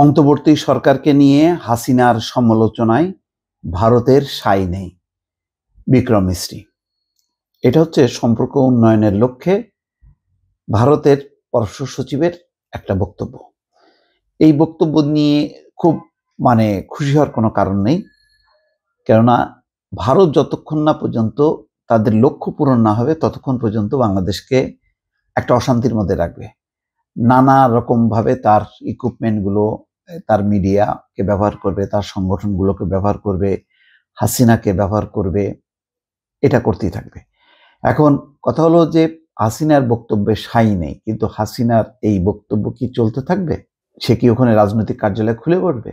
অন্তর্বর্তী সরকারকে নিয়ে হাসিনার সমালোচনায় ভারতের সায় নেই বিক্রম মিস্ত্রি। এটা হচ্ছে সম্পর্ক উন্নয়নের লক্ষ্যে ভারতের পররাষ্ট্র সচিবের একটা বক্তব্য। এই বক্তব্য নিয়ে খুব খুশি হওয়ার কোনো কারণ নেই, কেননা ভারত যতক্ষণ না পর্যন্ত তাদের লক্ষ্য পূরণ না হবে ততক্ষণ পর্যন্ত বাংলাদেশকে একটা অশান্তির মধ্যে রাখবে। নানা রকমভাবে তার ইকুইপমেন্টগুলো, তার মিডিয়াকে ব্যবহার করবে, তার সংগঠনগুলোকে ব্যবহার করবে, হাসিনাকে ব্যবহার করবে, এটা করতেই থাকবে। এখন কথা হলো যে হাসিনার বক্তব্যে সাই নেই, কিন্তু হাসিনার এই বক্তব্য কি চলতে থাকবে? সে কি ওখানে রাজনৈতিক কার্যালয় খুলে পড়বে,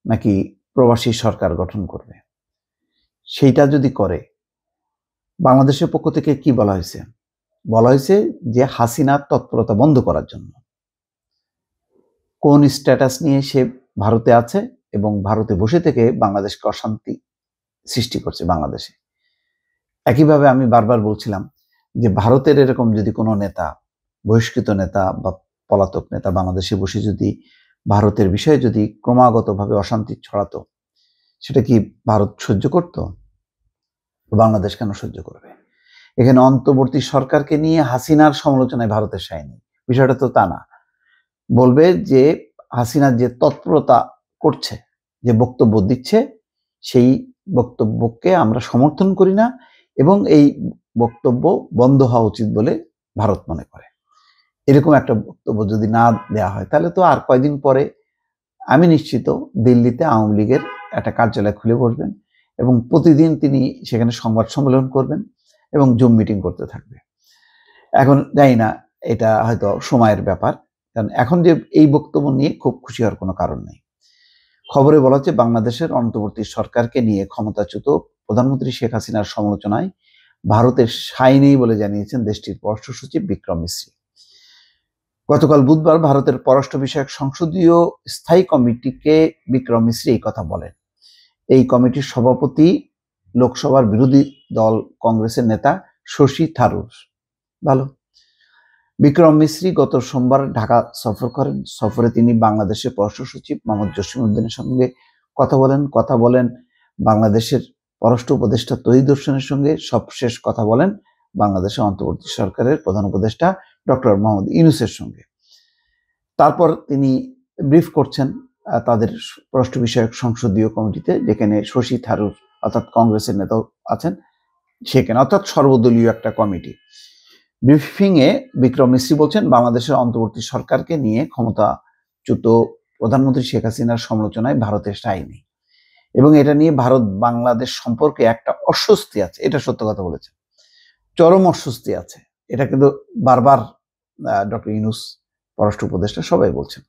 নাকি প্রবাসী সরকার গঠন করবে? সেইটা যদি করে, বাংলাদেশের পক্ষ থেকে কি বলা হয়েছে? বলা হয়েছে যে হাসিনার তৎপরতা বন্ধ করার জন্য। কোন স্ট্যাটাস নিয়ে সে ভারতে আছে এবং ভারতে বসে থেকে বাংলাদেশকে অশান্তি সৃষ্টি করছে বাংলাদেশে। একইভাবে আমি বারবার বলছিলাম যে ভারতের এরকম যদি কোনো নেতা, বহিষ্কৃত নেতা বা পলাতক নেতা বাংলাদেশে বসে যদি ভারতের বিষয়ে যদি ক্রমাগতভাবে অশান্তি ছড়াতো, সেটা কি ভারত সহ্য করত? বাংলাদেশ কেন সহ্য করবে? এখানে অন্তর্বর্তী সরকারকে নিয়ে হাসিনার সমালোচনায় ভারতের সায় নেই, বিষয়টা তো তা না। বলবে যে হাসিনা যে তৎপরতা করছে, যে বক্তব্য দিচ্ছে, সেই বক্তব্যকে আমরা সমর্থন করি না এবং এই বক্তব্য বন্ধ হওয়া উচিত বলে ভারত মনে করে। এরকম একটা বক্তব্য যদি না দেওয়া হয়, তাহলে তো আর কয়দিন পরে আমি নিশ্চিত দিল্লিতে আওয়ামী লীগের একটা কার্যালয় খুলে বসবেন এবং প্রতিদিন তিনি সেখানে সংবাদ সম্মেলন করবেন এবং জুম মিটিং করতে থাকবে। এখন জানি না, এটা হয়তো সময়ের ব্যাপার, কারণ এখন যে এই বক্তব্য নিয়ে খুব খুশি হওয়ার কোনো কারণ নেই। খবরে বলা হচ্ছে বাংলাদেশের অন্তর্বর্তী সরকারকে নিয়ে ক্ষমতাচ্যুত প্রধানমন্ত্রী শেখ হাসিনার সমালোচনায় ভারতের সায় নেই বলে জানিয়েছেন দেশটির পররাষ্ট্র সচিব বিক্রম মিস্ত্রি। গতকাল বুধবার ভারতের পররাষ্ট্র বিষয়ক সংসদীয় স্থায়ী কমিটিকে বিক্রম মিস্ত্রি এই কথা বলেন। এই কমিটির সভাপতি লোকসভার বিরোধী দল কংগ্রেসের নেতা শশী থারুর। ভালো। বিক্রম মিস্ত্রি গত সোমবার ঢাকা সফর করেন। সফরে তিনি বাংলাদেশের পররাষ্ট্র সচিব মোহাম্মদ জসিম-উদ্দিনের সঙ্গে কথা বলেন বাংলাদেশের পররাষ্ট্র উপদেষ্টা তৌহিদ হোসেনের সঙ্গে সবশেষ কথা বলেন বাংলাদেশের অন্তর্বর্তী সরকারের প্রধান উপদেষ্টা ডক্টর মোহাম্মদ ইউনূসের সঙ্গে। তারপর তিনি ব্রিফ করছেন তাদের পররাষ্ট্র বিষয়ক সংসদীয় কমিটিতে, যেখানে শশী থারুর অর্থাৎ কংগ্রেসের নেতাও আছেন সেখানে, অর্থাৎ সর্বদলীয় একটা কমিটি। ব্রিফিংয়ে বিক্রম মিস্ত্রি বলছেন বাংলাদেশের অন্তর্বর্তী সরকারকে নিয়ে ক্ষমতাচ্যুত প্রধানমন্ত্রী শেখ হাসিনার সমালোচনায় ভারতের সায় নেই এবং এটা নিয়ে ভারত বাংলাদেশ সম্পর্কে একটা অস্বস্তি আছে। এটা সত্য কথা বলেছেন, চরম অস্বস্তি আছে। এটা কিন্তু বারবার ডক্টর ইউনূস, পররাষ্ট্র উপদেষ্টা সবাই বলছেন।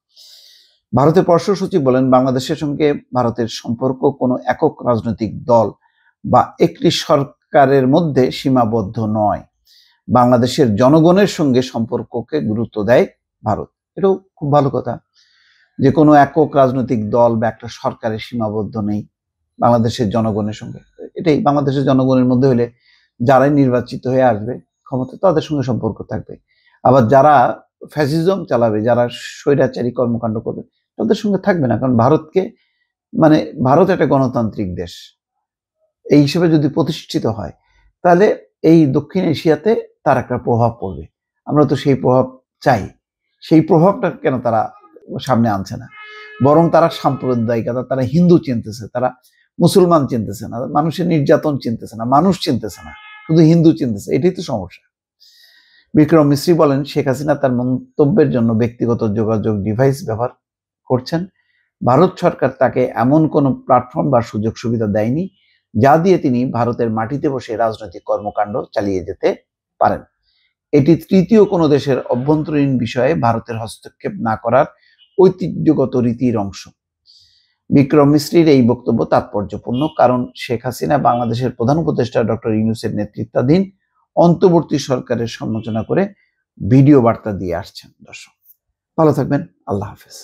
ভারতের পররাষ্ট্র সচিব বলেন বাংলাদেশের সঙ্গে ভারতের সম্পর্ক কোনো একক রাজনৈতিক দল বা একটি সরকারের মধ্যে সীমাবদ্ধ নয়। বাংলাদেশের জনগণের সঙ্গে সম্পর্ককে গুরুত্ব দেয় ভারত। এটাও খুব ভালো কথা, যে কোনো একক রাজনৈতিক দল বা একটা সরকারের সীমাবদ্ধ নেই বাংলাদেশের জনগণের সঙ্গে। এটাই বাংলাদেশের জনগণের মধ্যে হলে যারাই নির্বাচিত হয়ে আসবে ক্ষমতা, তাদের সঙ্গে সম্পর্ক থাকবে। আবার যারা ফ্যাসিজম চালাবে, যারা স্বৈরাচারী কর্মকাণ্ড করবে, তাদের সঙ্গে থাকবে না। কারণ ভারতকে ভারত একটা গণতান্ত্রিক দেশ, এই হিসেবে যদি প্রতিষ্ঠিত হয়, তাহলে এই দক্ষিণ এশিয়াতে তার একটা প্রভাব পড়বে। আমরা তো সেই প্রভাব চাই। সেই প্রভাবটা কেন তারা সামনে আনছে না? বরং তারা সাম্প্রদায়িকতা, তারা হিন্দু চিনতেছে, তারা মুসলমান চিনতেছে না, মানুষের নির্যাতন চিনতেছে না, মানুষ চিনতেছে না, শুধু হিন্দু চিনতেছে। এটাই তো সমস্যা। বিক্রম মিস্ত্রি বলেন শেখ হাসিনা তার মন্তব্যের জন্য ব্যক্তিগত যোগাযোগ ডিভাইস ব্যবহার করছেন। ভারত সরকার তাকে এমন কোনো প্ল্যাটফর্ম বা সুযোগ সুবিধা দেয়নি যা দিয়ে তিনি ভারতের মাটিতে বসে রাজনৈতিক কর্মকাণ্ড চালিয়ে যেতে পারেন। এটি তৃতীয় কোনো দেশের অভ্যন্তরীণ বিষয়ে ভারতের হস্তক্ষেপ না করার ঐতিহ্যগত রীতির অংশ। বিক্রম মিস্ত্রির এই বক্তব্য তাৎপর্যপূর্ণ, কারণ শেখ হাসিনা বাংলাদেশের প্রধান উপদেষ্টা ডক্টর ইউনূসের নেতৃত্বাধীন অন্তর্বর্তী সরকারের সমালোচনা করে ভিডিও বার্তা দিয়ে আসছেন। দর্শক ভালো থাকবেন, আল্লাহ হাফেজ।